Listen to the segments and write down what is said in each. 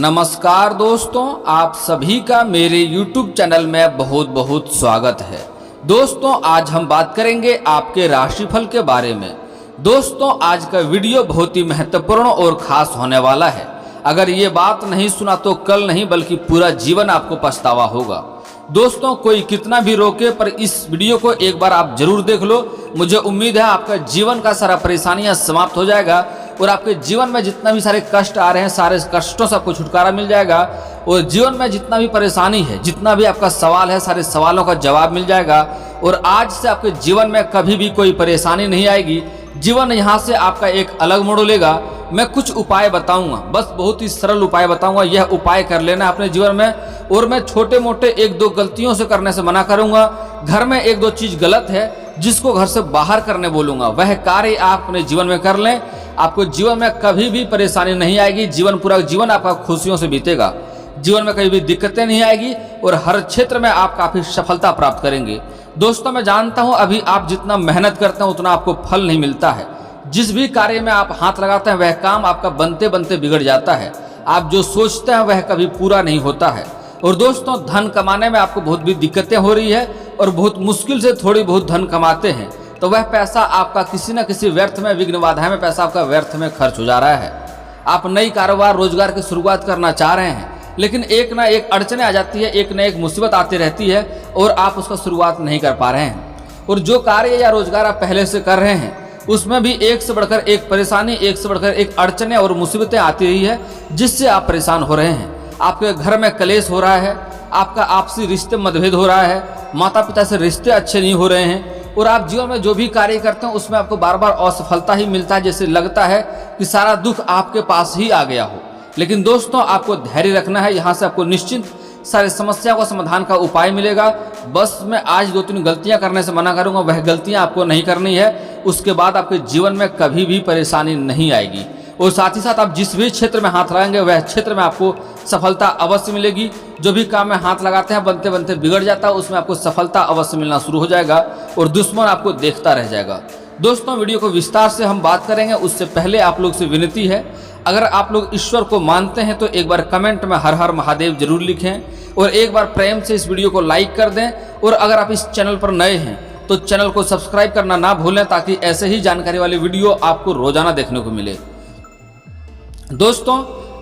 नमस्कार दोस्तों, आप सभी का मेरे YouTube चैनल में बहुत बहुत स्वागत है। दोस्तों, आज हम बात करेंगे आपके राशिफल के बारे में। दोस्तों, आज का वीडियो बहुत ही महत्वपूर्ण और खास होने वाला है। अगर ये बात नहीं सुना तो कल नहीं बल्कि पूरा जीवन आपको पछतावा होगा। दोस्तों, कोई कितना भी रोके पर इस वीडियो को एक बार आप जरूर देख लो। मुझे उम्मीद है आपका जीवन का सारा परेशानियां समाप्त हो जाएगा और आपके जीवन में जितना भी सारे कष्ट आ रहे हैं सारे कष्टों से आपको छुटकारा मिल जाएगा और जीवन में जितना भी परेशानी है, जितना भी आपका सवाल है, सारे सवालों का जवाब मिल जाएगा और आज से आपके जीवन में कभी भी कोई परेशानी नहीं आएगी। जीवन यहाँ से आपका एक अलग मोड़ लेगा। मैं कुछ उपाय बताऊंगा, बस बहुत ही सरल उपाय बताऊंगा। यह उपाय कर लेना अपने जीवन में और मैं छोटे मोटे एक दो गलतियों से करने से मना करूंगा। घर में एक दो चीज गलत है जिसको घर से बाहर करने बोलूंगा, वह कार्य आप अपने जीवन में कर लें। आपको जीवन में कभी भी परेशानी नहीं आएगी। पूरा जीवन आपका खुशियों से बीतेगा। जीवन में कभी भी दिक्कतें नहीं आएगी और हर क्षेत्र में आप काफी सफलता प्राप्त करेंगे। दोस्तों, मैं जानता हूं अभी आप जितना मेहनत करते हैं उतना आपको फल नहीं मिलता है। जिस भी कार्य में आप हाथ लगाते हैं वह काम आपका बनते बनते बिगड़ जाता है। आप जो सोचते हैं वह कभी पूरा नहीं होता है। और दोस्तों, धन कमाने में आपको बहुत भी दिक्कतें हो रही है और बहुत मुश्किल से थोड़ी बहुत धन कमाते हैं तो वह पैसा आपका किसी न किसी व्यर्थ में, विघ्न बाधा में पैसा आपका व्यर्थ में खर्च हो जा रहा है। आप नई कारोबार रोजगार की शुरुआत करना चाह रहे हैं लेकिन एक ना एक अड़चने आ जाती है, एक ना एक मुसीबत आती रहती है और आप उसका शुरुआत नहीं कर पा रहे हैं। और जो कार्य या रोजगार आप पहले से कर रहे हैं उसमें भी एक से बढ़कर एक परेशानी, एक से बढ़कर एक अड़चने और मुसीबतें आती रही है जिससे आप परेशान हो रहे हैं। आपके घर में कलेश हो रहा है, आपका आपसी रिश्ते मतभेद हो रहा है, माता पिता से रिश्ते अच्छे नहीं हो रहे हैं और आप जीवन में जो भी कार्य करते हैं उसमें आपको बार बार असफलता ही मिलता है। जैसे लगता है कि सारा दुख आपके पास ही आ गया हो। लेकिन दोस्तों, आपको धैर्य रखना है। यहाँ से आपको निश्चिंत सारी समस्या का समाधान का उपाय मिलेगा। बस मैं आज दो तीन गलतियां करने से मना करूंगा, वह गलतियां आपको नहीं करनी है। उसके बाद आपके जीवन में कभी भी परेशानी नहीं आएगी और साथ ही साथ आप जिस भी क्षेत्र में हाथ लगाएंगे वह क्षेत्र में आपको सफलता अवश्य मिलेगी। जो भी काम में हाथ लगाते हैं बनते बनते बिगड़ जाता है, उसमें आपको सफलता अवश्य मिलना शुरू हो जाएगा और दुश्मन आपको देखता रह जाएगा। दोस्तों, वीडियो को विस्तार से हम बात करेंगे। उससे पहले आप लोग से विनती है, अगर आप लोग ईश्वर को मानते हैं तो एक बार कमेंट में हर हर महादेव जरूर लिखें और एक बार प्रेम से इस वीडियो को लाइक कर दें। और अगर आप इस चैनल पर नए हैं तो चैनल को सब्सक्राइब करना ना भूलें ताकि ऐसे ही जानकारी वाले वीडियो आपको रोजाना देखने को मिले। दोस्तों,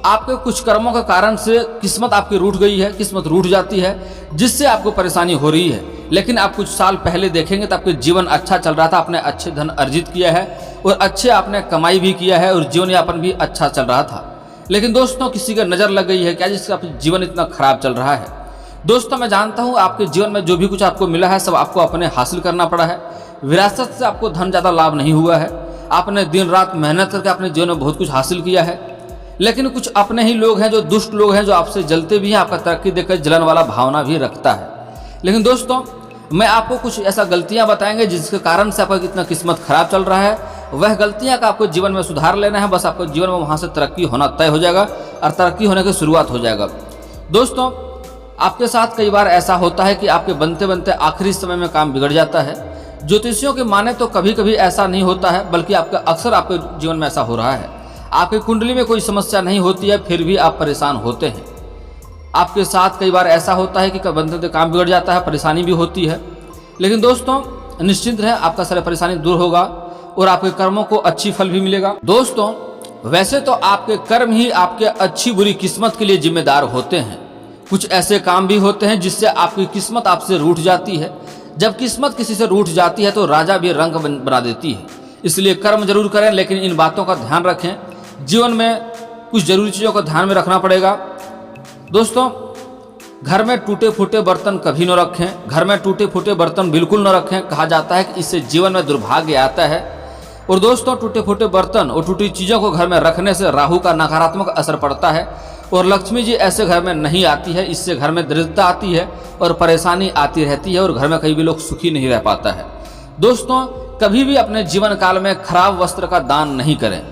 आपके कुछ कर्मों के कारण से किस्मत आपकी रूठ गई है, किस्मत रूठ जाती है जिससे आपको परेशानी हो रही है। लेकिन आप कुछ साल पहले देखेंगे तो आपके जीवन अच्छा चल रहा था, आपने अच्छे धन अर्जित किया है और अच्छे आपने कमाई भी किया है और जीवन यापन भी अच्छा चल रहा था। लेकिन दोस्तों, किसी का नजर लग गई है क्या जिससे आपका जीवन इतना खराब चल रहा है। दोस्तों, मैं जानता हूँ आपके जीवन में जो भी कुछ आपको मिला है सब आपको अपने हासिल करना पड़ा है। विरासत से आपको धन ज्यादा लाभ नहीं हुआ है। आपने दिन रात मेहनत करके अपने जीवन में बहुत कुछ हासिल किया है। लेकिन कुछ अपने ही लोग हैं जो दुष्ट लोग हैं, जो आपसे जलते भी हैं, आपका तरक्की देखकर जलन वाला भावना भी रखता है। लेकिन दोस्तों, मैं आपको कुछ ऐसा गलतियां बताएंगे जिसके कारण से आपका कितना किस्मत खराब चल रहा है। वह गलतियां का आपको जीवन में सुधार लेना है। बस आपको जीवन में वहां से तरक्की होना तय हो जाएगा और तरक्की होने की शुरुआत हो जाएगा। दोस्तों, आपके साथ कई बार ऐसा होता है कि आपके बनते बनते आखिरी समय में काम बिगड़ जाता है। ज्योतिषियों के माने तो कभी कभी ऐसा नहीं होता है बल्कि आपका अक्सर आपके जीवन में ऐसा हो रहा है। आपकी कुंडली में कोई समस्या नहीं होती है फिर भी आप परेशान होते हैं। आपके साथ कई बार ऐसा होता है कि बनते काम बिगड़ जाता है, परेशानी भी होती है। लेकिन दोस्तों, निश्चिंत रहें, आपका सारा परेशानी दूर होगा और आपके कर्मों को अच्छी फल भी मिलेगा। दोस्तों, वैसे तो आपके कर्म ही आपके अच्छी बुरी किस्मत के लिए जिम्मेदार होते हैं। कुछ ऐसे काम भी होते हैं जिससे आपकी किस्मत आपसे रूठ जाती है। जब किस्मत किसी से रूठ जाती है तो राजा भी रंग बना देती है। इसलिए कर्म जरूर करें लेकिन इन बातों का ध्यान रखें। जीवन में कुछ जरूरी चीज़ों को ध्यान में रखना पड़ेगा। दोस्तों, घर में टूटे फूटे बर्तन कभी न रखें। घर में टूटे फूटे बर्तन बिल्कुल न रखें। कहा जाता है कि इससे जीवन में दुर्भाग्य आता है। और दोस्तों, टूटे फूटे बर्तन और टूटी चीज़ों को घर में रखने से राहु का नकारात्मक असर पड़ता है और लक्ष्मी जी ऐसे घर में नहीं आती है। इससे घर में दरिद्रता आती है और परेशानी आती रहती है और घर में कहीं भी लोग सुखी नहीं रह पाता है। दोस्तों, कभी भी अपने जीवन काल में खराब वस्त्र का दान नहीं करें।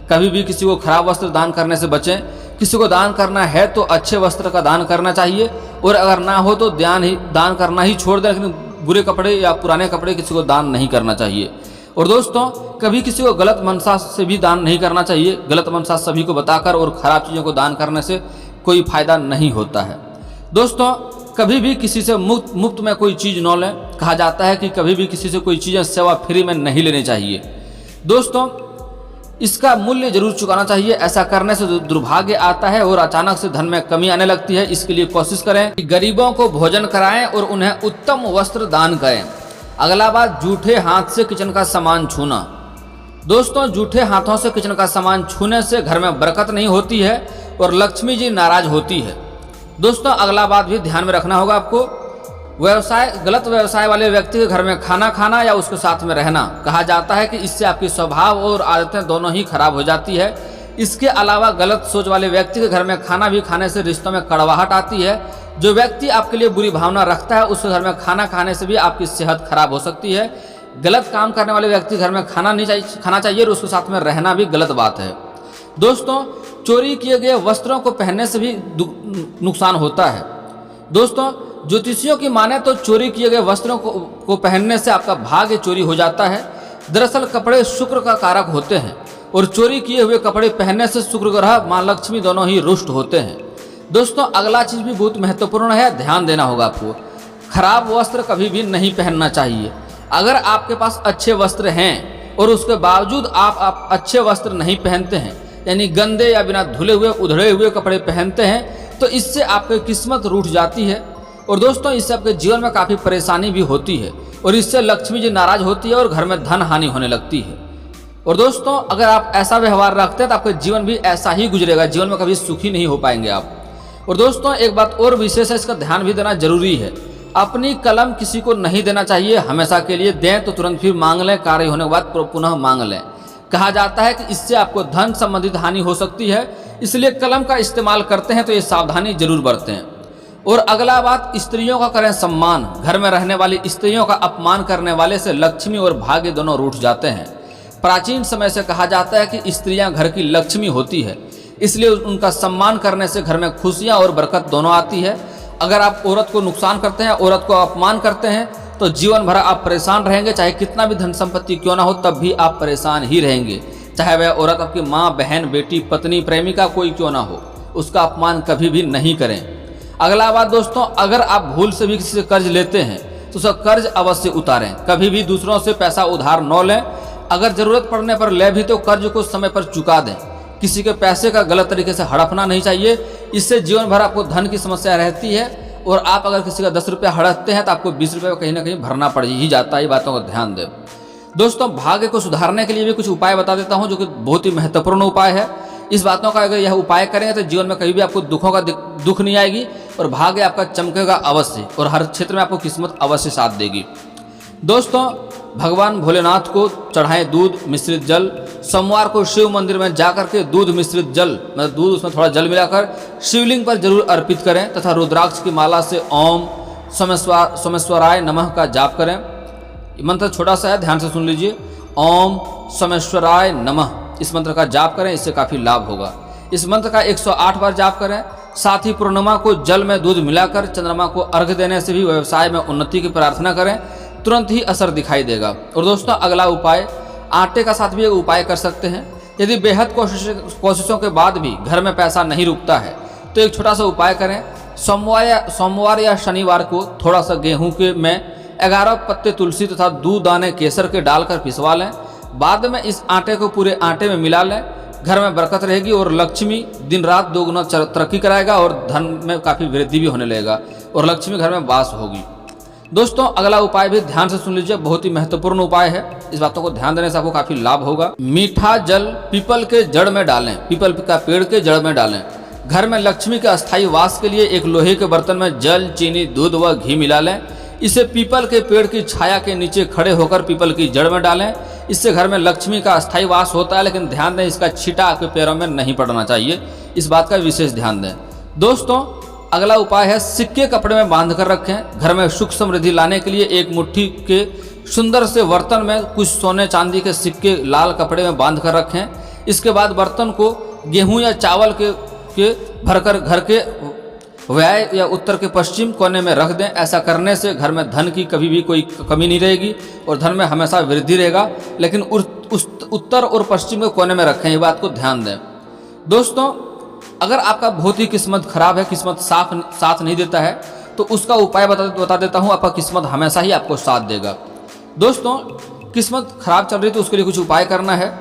कभी भी किसी को खराब वस्त्र दान करने से बचें। किसी को दान करना है तो अच्छे वस्त्र का दान करना चाहिए और अगर ना हो तो दान करना ही छोड़ दें। लेकिन बुरे कपड़े या पुराने कपड़े किसी को दान नहीं करना चाहिए। और दोस्तों, कभी किसी को गलत मनसा से भी दान नहीं करना चाहिए। गलत मनसा सभी को बताकर और खराब चीज़ों को दान करने से कोई फायदा नहीं होता है। दोस्तों कभी भी किसी से मुफ्त में कोई चीज़ न लें। कहा जाता है कि कभी भी किसी से कोई चीज़ें सेवा फ्री में नहीं लेनी चाहिए। दोस्तों इसका मूल्य जरूर चुकाना चाहिए। ऐसा करने से दुर्भाग्य आता है और अचानक से धन में कमी आने लगती है। इसके लिए कोशिश करें कि गरीबों को भोजन कराएं और उन्हें उत्तम वस्त्र दान करें। अगला बात, जूठे हाथ से किचन का सामान छूना। दोस्तों जूठे हाथों से किचन का सामान छूने से घर में बरकत नहीं होती है और लक्ष्मी जी नाराज होती है। दोस्तों अगला बात भी ध्यान में रखना होगा आपको, गलत व्यवसाय वाले व्यक्ति के घर में खाना खाना या उसके साथ में रहना। कहा जाता है कि इससे आपकी स्वभाव और आदतें दोनों ही खराब हो जाती है। इसके अलावा गलत सोच वाले व्यक्ति के घर में खाना भी खाने से रिश्तों में कड़वाहट आती है। जो व्यक्ति आपके लिए बुरी भावना रखता है उसके घर में खाना खाने से भी आपकी सेहत खराब हो सकती है। गलत काम करने वाले व्यक्ति घर में खाना चाहिए और उसके साथ में रहना भी गलत बात है। दोस्तों चोरी किए गए वस्त्रों को पहनने से भी नुकसान होता है। दोस्तों ज्योतिषियों की माने तो चोरी किए गए वस्त्रों को पहनने से आपका भाग्य चोरी हो जाता है। दरअसल कपड़े शुक्र का कारक होते हैं और चोरी किए हुए कपड़े पहनने से शुक्र ग्रह मां लक्ष्मी दोनों ही रुष्ट होते हैं। दोस्तों अगला चीज भी बहुत महत्वपूर्ण है, ध्यान देना होगा आपको। खराब वस्त्र कभी भी नहीं पहनना चाहिए। अगर आपके पास अच्छे वस्त्र हैं और उसके बावजूद आप अच्छे वस्त्र नहीं पहनते हैं, यानी गंदे या बिना धुले हुए उधड़े हुए कपड़े पहनते हैं, तो इससे आपकी किस्मत रूठ जाती है और दोस्तों इससे आपके जीवन में काफ़ी परेशानी भी होती है और इससे लक्ष्मी जी नाराज होती है और घर में धन हानि होने लगती है। और दोस्तों अगर आप ऐसा व्यवहार रखते हैं तो आपका जीवन भी ऐसा ही गुजरेगा, जीवन में कभी सुखी नहीं हो पाएंगे आप। और दोस्तों एक बात और विशेष है, इसका ध्यान भी देना जरूरी है। अपनी कलम किसी को नहीं देना चाहिए, हमेशा के लिए दें तो तुरंत फिर मांग लें, कार्य होने के बाद पुनः मांग लें। कहा जाता है कि इससे आपको धन संबंधित हानि हो सकती है, इसलिए कलम का इस्तेमाल करते हैं तो ये सावधानी जरूर बरतें। और अगला बात, स्त्रियों का करें सम्मान। घर में रहने वाली स्त्रियों का अपमान करने वाले से लक्ष्मी और भाग्य दोनों रूठ जाते हैं। प्राचीन समय से कहा जाता है कि स्त्रियां घर की लक्ष्मी होती है, इसलिए उनका सम्मान करने से घर में खुशियां और बरकत दोनों आती है। अगर आप औरत को नुकसान करते हैं, औरत को अपमान करते हैं, तो जीवन भर आप परेशान रहेंगे। चाहे कितना भी धन संपत्ति क्यों ना हो, तब भी आप परेशान ही रहेंगे। चाहे वह औरत आपकी माँ, बहन, बेटी, पत्नी, प्रेमिका कोई क्यों ना हो, उसका अपमान कभी भी नहीं करें। अगला बात दोस्तों, अगर आप भूल से भी किसी से कर्ज लेते हैं तो उसका कर्ज अवश्य उतारें। कभी भी दूसरों से पैसा उधार न लें। अगर जरूरत पड़ने पर ले भी तो कर्ज को समय पर चुका दें। किसी के पैसे का गलत तरीके से हड़पना नहीं चाहिए, इससे जीवन भर आपको धन की समस्या रहती है। और आप अगर किसी का 10 रुपया हड़पते हैं तो आपको 20 रुपये कहीं ना कहीं भरना पड़ ही जाता है। ये बातों का ध्यान दें। दोस्तों भाग्य को सुधारने के लिए भी कुछ उपाय बता देता हूं, जो कि बहुत ही महत्वपूर्ण उपाय है। इस बातों का अगर यह उपाय करेंगे तो जीवन में कभी भी आपको दुख नहीं आएगी और भाग्य आपका चमकेगा अवश्य और हर क्षेत्र में आपको किस्मत अवश्य साथ देगी। दोस्तों भगवान भोलेनाथ को चढ़ाएं दूध मिश्रित जल। सोमवार को शिव मंदिर में जाकर के दूध मिश्रित जल, मतलब दूध उसमें थोड़ा जल मिलाकर शिवलिंग पर जरूर अर्पित करें तथा रुद्राक्ष की माला से ओम सोमेश्वराय नमः का जाप करें। मंत्र छोटा सा है, ध्यान से सुन लीजिए। ओम सोमेश्वराय नमः, इस मंत्र का जाप करें, इससे काफ़ी लाभ होगा। इस मंत्र का 108 बार जाप करें। साथ ही पूर्णिमा को जल में दूध मिलाकर चंद्रमा को अर्घ्य देने से भी व्यवसाय में उन्नति की प्रार्थना करें, तुरंत ही असर दिखाई देगा। और दोस्तों अगला उपाय, आटे का साथ भी एक उपाय कर सकते हैं। यदि बेहद कोशिशों के बाद भी घर में पैसा नहीं रुकता है तो एक छोटा सा उपाय करें। सोमवार या शनिवार को थोड़ा सा गेहूं के में 11 पत्ते तुलसी तथा 2 दाने केसर के डालकर पिसवा लें। बाद में इस आटे को पूरे आटे में मिला लें। घर में बरकत रहेगी और लक्ष्मी दिन रात दोगुना तरक्की कराएगा और धन में काफ़ी वृद्धि भी होने लगेगा और लक्ष्मी घर में वास होगी। दोस्तों अगला उपाय भी ध्यान से सुन लीजिए, बहुत ही महत्वपूर्ण उपाय है। इस बातों को ध्यान देने से आपको काफ़ी लाभ होगा। मीठा जल पीपल के जड़ में डालें, पीपल का पेड़ के जड़ में डालें। घर में लक्ष्मी के अस्थायी वास के लिए एक लोहे के बर्तन में जल, चीनी, दूध व घी मिला लें। इसे पीपल के पेड़ की छाया के नीचे खड़े होकर पीपल की जड़ में डालें। इससे घर में लक्ष्मी का अस्थायी वास होता है, लेकिन ध्यान दें इसका छींटा आपके पैरों में नहीं पड़ना चाहिए, इस बात का विशेष ध्यान दें। दोस्तों अगला उपाय है, सिक्के कपड़े में बांध कर रखें। घर में सुख समृद्धि लाने के लिए एक मुट्ठी के सुंदर से बर्तन में कुछ सोने चांदी के सिक्के लाल कपड़े में बांध कर रखें। इसके बाद बर्तन को गेहूं या चावल के भरकर घर के व्याय या उत्तर के पश्चिम कोने में रख दें। ऐसा करने से घर में धन की कभी भी कोई कमी नहीं रहेगी और धन में हमेशा वृद्धि रहेगा, लेकिन उत्तर और पश्चिम के कोने में रखें, ये बात को ध्यान दें। दोस्तों अगर आपका बहुत ही किस्मत खराब है, किस्मत साथ नहीं देता है, तो उसका उपाय बता देता हूँ। आपका किस्मत हमेशा ही आपको साथ देगा। दोस्तों, किस्मत खराब चल रही तो उसके लिए कुछ उपाय करना है।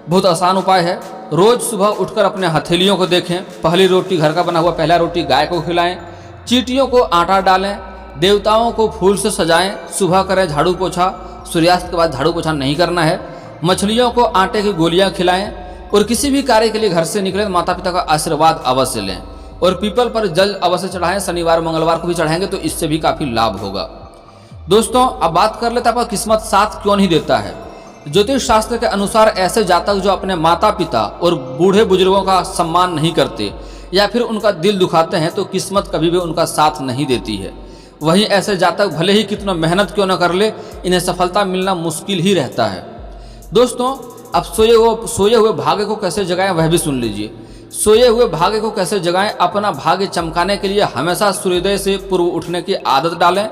बहुत आसान उपाय है। रोज़ सुबह उठकर अपने हथेलियों को देखें। पहली रोटी घर का बना हुआ पहला रोटी गाय को खिलाएं। चींटियों को आटा डालें। देवताओं को फूल से सजाएं। सुबह करें झाड़ू पोछा, सूर्यास्त के बाद झाड़ू पोछा नहीं करना है। मछलियों को आटे की गोलियां खिलाएं। और किसी भी कार्य के लिए घर से निकले माता पिता का आशीर्वाद अवश्य लें। और पीपल पर जल अवश्य चढ़ाएं। शनिवार मंगलवार को भी चढ़ाएंगे तो इससे भी काफ़ी लाभ होगा। दोस्तों, अब बात कर लेते हैं आपका किस्मत साथ क्यों नहीं देता है। ज्योतिष शास्त्र के अनुसार ऐसे जातक जो अपने माता पिता और बूढ़े बुजुर्गों का सम्मान नहीं करते या फिर उनका दिल दुखाते हैं तो किस्मत कभी भी उनका साथ नहीं देती है। वहीं ऐसे जातक भले ही कितना मेहनत क्यों न कर ले, इन्हें सफलता मिलना मुश्किल ही रहता है। दोस्तों, अब सोए हुए भाग्य को कैसे जगाएं वह भी सुन लीजिए। सोए हुए भाग्य को कैसे जगाएं। अपना भाग्य चमकाने के लिए हमेशा सूर्योदय से पूर्व उठने की आदत डालें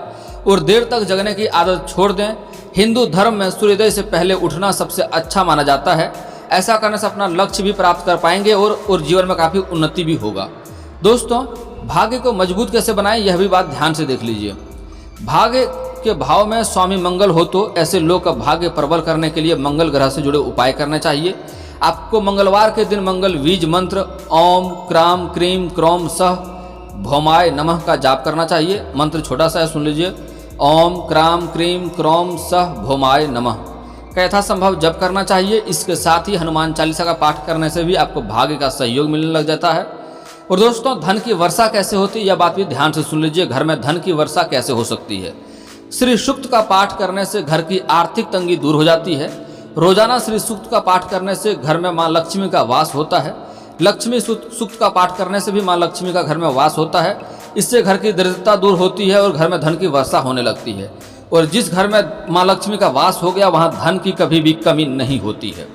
और देर तक जगने की आदत छोड़ दें। हिंदू धर्म में सूर्योदय से पहले उठना सबसे अच्छा माना जाता है। ऐसा करने से अपना लक्ष्य भी प्राप्त कर पाएंगे और जीवन में काफ़ी उन्नति भी होगा। दोस्तों, भाग्य को मजबूत कैसे बनाएं यह भी बात ध्यान से देख लीजिए। भाग्य के भाव में स्वामी मंगल हो तो ऐसे लोग का भाग्य प्रबल करने के लिए मंगल ग्रह से जुड़े उपाय करने चाहिए। आपको मंगलवार के दिन मंगल बीज मंत्र ओम क्राम क्रीम क्रोम सह भौमाय नमः का जाप करना चाहिए। मंत्र छोटा सा है, सुन लीजिए। ओम क्राम क्रीम क्रोम सह भौमाय नमः का यथासंभव जप करना चाहिए। इसके साथ ही हनुमान चालीसा का पाठ करने से भी आपको भाग्य का सहयोग मिलने लग जाता है। और दोस्तों, धन की वर्षा कैसे होती है यह बात भी ध्यान से सुन लीजिए। घर में धन की वर्षा कैसे हो सकती है। श्री सूक्त का पाठ करने से घर की आर्थिक तंगी दूर हो जाती है। रोजाना श्री सूक्त का पाठ करने से घर में माँ लक्ष्मी का वास होता है। लक्ष्मी सूक्त का पाठ करने से भी माँ लक्ष्मी का घर में वास होता है। इससे घर की दरिद्रता दूर होती है और घर में धन की वर्षा होने लगती है। और जिस घर में माँ लक्ष्मी का वास हो गया वहाँ धन की कभी भी कमी नहीं होती है।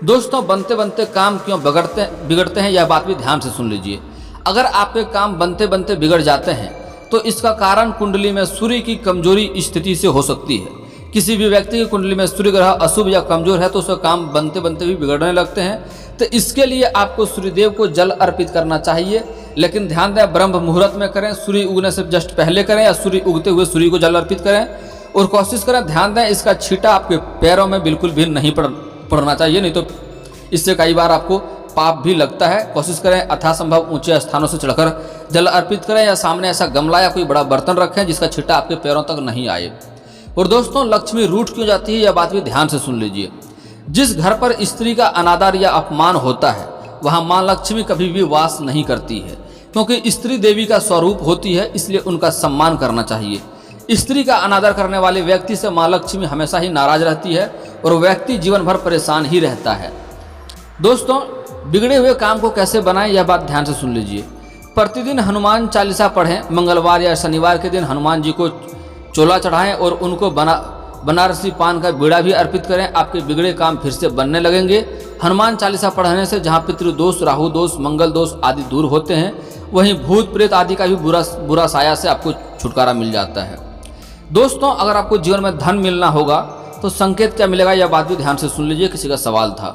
दोस्तों, बनते बनते काम क्यों बिगड़ते हैं यह बात भी ध्यान से सुन लीजिए। अगर आपके काम बनते बनते बिगड़ जाते हैं तो इसका कारण कुंडली में सूर्य की कमजोरी स्थिति से हो सकती है। किसी भी व्यक्ति की कुंडली में सूर्य ग्रह अशुभ या कमजोर है तो उसका काम बनते बनते भी बिगड़ने लगते हैं। तो इसके लिए आपको सूर्यदेव को जल अर्पित करना चाहिए। लेकिन ध्यान दें, ब्रह्म मुहूर्त में करें, सूर्य उगने से जस्ट पहले करें या सूर्य उगते हुए सूर्य को जल अर्पित करें। और कोशिश करें, ध्यान दें, इसका छींटा आपके पैरों में बिल्कुल भी नहीं पड़ना चाहिए, नहीं तो इससे कई बार आपको पाप भी लगता है। कोशिश करें यथासंभव ऊंचे स्थानों से चढ़कर जल अर्पित करें या सामने ऐसा गमला या कोई बड़ा बर्तन रखें जिसका छींटा आपके पैरों तक नहीं आए। और दोस्तों, लक्ष्मी रूठ क्यों जाती है यह बात भी ध्यान से सुन लीजिए। जिस घर पर स्त्री का अनादर या अपमान होता है वहाँ माँ लक्ष्मी कभी भी वास नहीं करती है, क्योंकि स्त्री देवी का स्वरूप होती है, इसलिए उनका सम्मान करना चाहिए। स्त्री का अनादर करने वाले व्यक्ति से माँ लक्ष्मी हमेशा ही नाराज रहती है और व्यक्ति जीवन भर परेशान ही रहता है। दोस्तों, बिगड़े हुए काम को कैसे बनाएं यह बात ध्यान से सुन लीजिए। प्रतिदिन हनुमान चालीसा पढ़ें। मंगलवार या शनिवार के दिन हनुमान जी को चोला चढ़ाएं और उनको बनारसी पान का बीड़ा भी अर्पित करें। आपके बिगड़े काम फिर से बनने लगेंगे। हनुमान चालीसा पढ़ने से जहां पितृदोष, राहु दोष, मंगल दोष आदि दूर होते हैं, वहीं भूत प्रेत आदि का भी बुरा साया से आपको छुटकारा मिल जाता है। दोस्तों, अगर आपको जीवन में धन मिलना होगा तो संकेत क्या मिलेगा यह बात भी ध्यान से सुन लीजिए। किसी का सवाल था,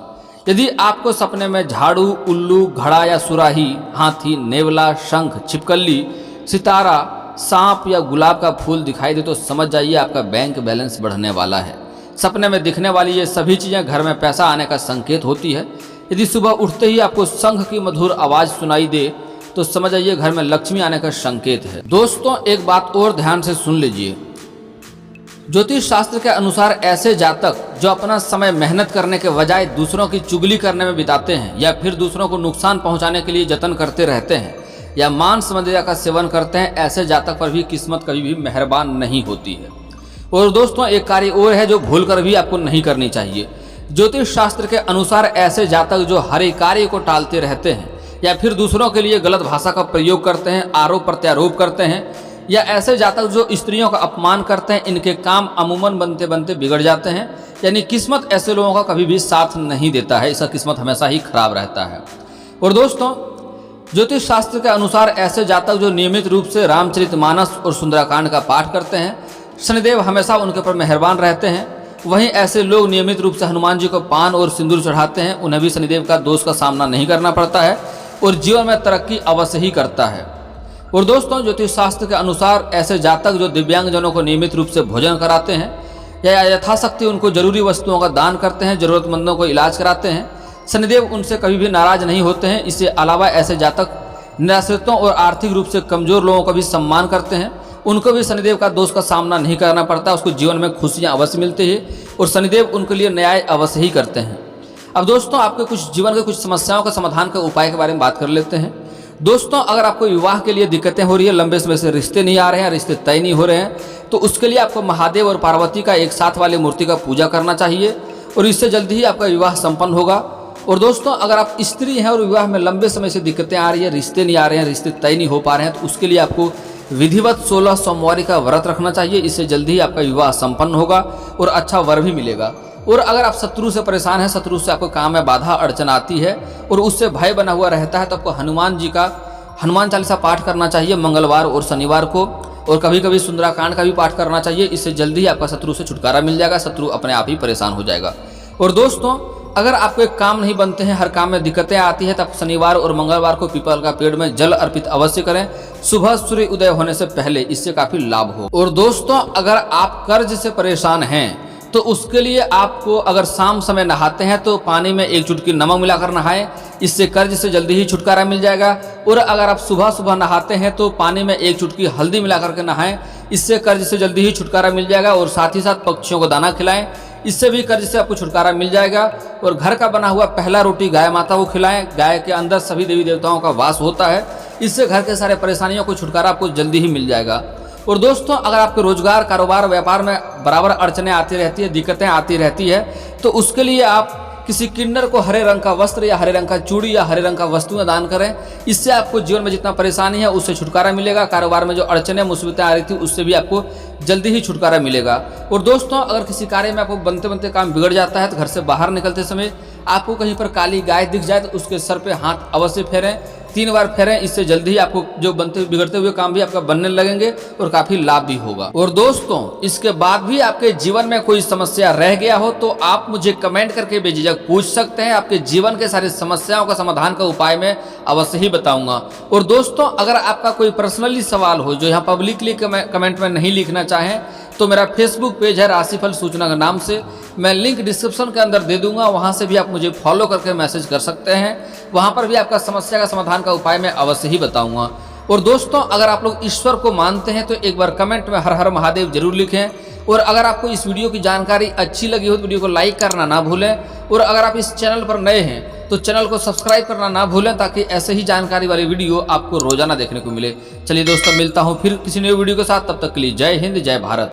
यदि आपको सपने में झाड़ू, उल्लू, घड़ा या सुराही, हाथी, नेवला, शंख, छिपकली, सितारा, सांप या गुलाब का फूल दिखाई दे तो समझ जाइए आपका बैंक बैलेंस बढ़ने वाला है। सपने में दिखने वाली ये सभी चीज़ें घर में पैसा आने का संकेत होती है। यदि सुबह उठते ही आपको शंख की मधुर आवाज़ सुनाई दे तो समझ जाइए घर में लक्ष्मी आने का संकेत है। दोस्तों, एक बात और ध्यान से सुन लीजिए। ज्योतिष शास्त्र के अनुसार ऐसे जातक जो अपना समय मेहनत करने के बजाय दूसरों की चुगली करने में बिताते हैं या फिर दूसरों को नुकसान पहुंचाने के लिए जतन करते रहते हैं या मांस मदिरा का सेवन करते हैं, ऐसे जातक पर भी किस्मत कभी भी मेहरबान नहीं होती है। और दोस्तों, एक कार्य और है जो भूल कर भी आपको नहीं करनी चाहिए। ज्योतिष शास्त्र के अनुसार ऐसे जातक जो हर एक कार्य को टालते रहते हैं या फिर दूसरों के लिए गलत भाषा का प्रयोग करते हैं, आरोप प्रत्यारोप करते हैं, या ऐसे जातक जो स्त्रियों का अपमान करते हैं, इनके काम अमूमन बनते बनते बिगड़ जाते हैं। यानी किस्मत ऐसे लोगों का कभी भी साथ नहीं देता है, इसका किस्मत हमेशा ही खराब रहता है। और दोस्तों, ज्योतिष शास्त्र के अनुसार ऐसे जातक जो नियमित रूप से रामचरितमानस और सुंदराकांड का पाठ करते हैं, शनिदेव हमेशा उनके ऊपर मेहरबान रहते हैं। वहीं ऐसे लोग नियमित रूप से हनुमान जी को पान और सिंदूर चढ़ाते हैं, उन्हें भी शनिदेव का दोष का सामना नहीं करना पड़ता है। और जीवन में तरक्की अवश्य ही करता है। और दोस्तों, ज्योतिष शास्त्र के अनुसार ऐसे जातक जो दिव्यांगजनों को नियमित रूप से भोजन कराते हैं या यथाशक्ति उनको जरूरी वस्तुओं का दान करते हैं, जरूरतमंदों को इलाज कराते हैं, शनिदेव उनसे कभी भी नाराज नहीं होते हैं। इसके अलावा ऐसे जातक निराश्रितों और आर्थिक रूप से कमजोर लोगों का भी सम्मान करते हैं, उनको भी शनिदेव का दोष का सामना नहीं करना पड़ता, उसको जीवन में खुशियां अवश्य मिलती है और शनिदेव उनके लिए न्याय अवश्य ही करते हैं। अब दोस्तों, आपके कुछ जीवन के कुछ समस्याओं का समाधान के उपाय के बारे में बात कर लेते हैं। दोस्तों, अगर आपको विवाह के लिए दिक्कतें हो रही है, लंबे समय से रिश्ते नहीं आ रहे हैं, रिश्ते तय नहीं हो रहे हैं, तो उसके लिए आपको महादेव और पार्वती का एक साथ वाली मूर्ति का पूजा करना चाहिए और इससे जल्दी ही आपका विवाह संपन्न होगा। और दोस्तों, अगर आप स्त्री हैं और विवाह में लंबे समय से दिक्कतें आ रही है, रिश्ते नहीं आ रहे हैं, रिश्ते तय नहीं हो पा रहे हैं, तो उसके लिए आपको विधिवत 16 सोमवारी का व्रत रखना चाहिए। इससे जल्दी ही आपका विवाह संपन्न होगा और अच्छा वर भी मिलेगा। और अगर आप शत्रु से परेशान हैं, शत्रु से आपको काम में बाधा अड़चन आती है और उससे भय बना हुआ रहता है, तो आपको हनुमान जी का हनुमान चालीसा पाठ करना चाहिए मंगलवार और शनिवार को, और कभी कभी सुंदराकांड का भी पाठ करना चाहिए। इससे जल्दी ही आपका शत्रु से छुटकारा मिल जाएगा, शत्रु अपने आप ही परेशान हो जाएगा। और दोस्तों, अगर आपको एक काम नहीं बनते हैं, हर काम में दिक्कतें आती है, तो आप शनिवार और मंगलवार को पीपल का पेड़ में जल अर्पित अवश्य करें, सुबह सूर्य उदय होने से पहले, इससे काफी लाभ हो। और दोस्तों, अगर आप कर्ज से परेशान हैं तो उसके लिए आपको अगर शाम समय नहाते हैं तो पानी में एक चुटकी नमक मिलाकर नहाएं, इससे कर्ज से जल्दी ही छुटकारा मिल जाएगा। और अगर आप सुबह सुबह नहाते हैं तो पानी में एक चुटकी हल्दी मिलाकर के नहाएं, इससे कर्ज से जल्दी ही छुटकारा मिल जाएगा। और साथ ही साथ पक्षियों को दाना खिलाएं, इससे भी कर्ज से आपको छुटकारा मिल जाएगा। और घर का बना हुआ पहला रोटी गाय माता को खिलाएं, गाय के अंदर सभी देवी देवताओं का वास होता है, इससे घर के सारे परेशानियों को छुटकारा आपको जल्दी ही मिल जाएगा। और दोस्तों, अगर आपके रोजगार, कारोबार, व्यापार में बराबर अड़चने आती रहती है, दिक्कतें आती रहती है, तो उसके लिए आप किसी किन्नर को हरे रंग का वस्त्र या हरे रंग का चूड़ी या हरे रंग का वस्तुएं दान करें। इससे आपको जीवन में जितना परेशानी है उससे छुटकारा मिलेगा। कारोबार में जो अड़चने मुसीबतें आ रही थी उससे भी आपको जल्दी ही छुटकारा मिलेगा। और दोस्तों, अगर किसी कार्य में आपको बनते बनते काम बिगड़ जाता है तो घर से बाहर निकलते समय आपको कहीं पर काली गाय दिख जाए तो उसके सर पे हाथ अवश्य फेरें, 3 बार फेरें, इससे जल्दी ही आपको जो बनते बिगड़ते हुए काम भी आपका बनने लगेंगे और काफी लाभ भी होगा। और दोस्तों, इसके बाद भी आपके जीवन में कोई समस्या रह गया हो तो आप मुझे कमेंट करके बेझिझक पूछ सकते हैं। आपके जीवन के सारी समस्याओं का समाधान का उपाय मैं अवश्य ही बताऊंगा। और दोस्तों, अगर आपका कोई पर्सनली सवाल हो जो यहाँ पब्लिकली कमेंट में नहीं लिखना चाहें तो मेरा फेसबुक पेज है राशिफल सूचना के नाम से, मैं लिंक डिस्क्रिप्शन के अंदर दे दूंगा, वहां से भी आप मुझे फॉलो करके मैसेज कर सकते हैं। वहां पर भी आपका समस्या का समाधान का उपाय मैं अवश्य ही बताऊंगा। और दोस्तों, अगर आप लोग ईश्वर को मानते हैं तो एक बार कमेंट में हर हर महादेव जरूर लिखें। और अगर आपको इस वीडियो की जानकारी अच्छी लगी हो तो वीडियो को लाइक करना ना भूलें। और अगर आप इस चैनल पर नए हैं तो चैनल को सब्सक्राइब करना ना भूलें, ताकि ऐसे ही जानकारी वाली वीडियो आपको रोजाना देखने को मिले। चलिए दोस्तों, मिलता हूँ फिर किसी नई वीडियो के साथ, तब तक के लिए जय हिंद, जय भारत।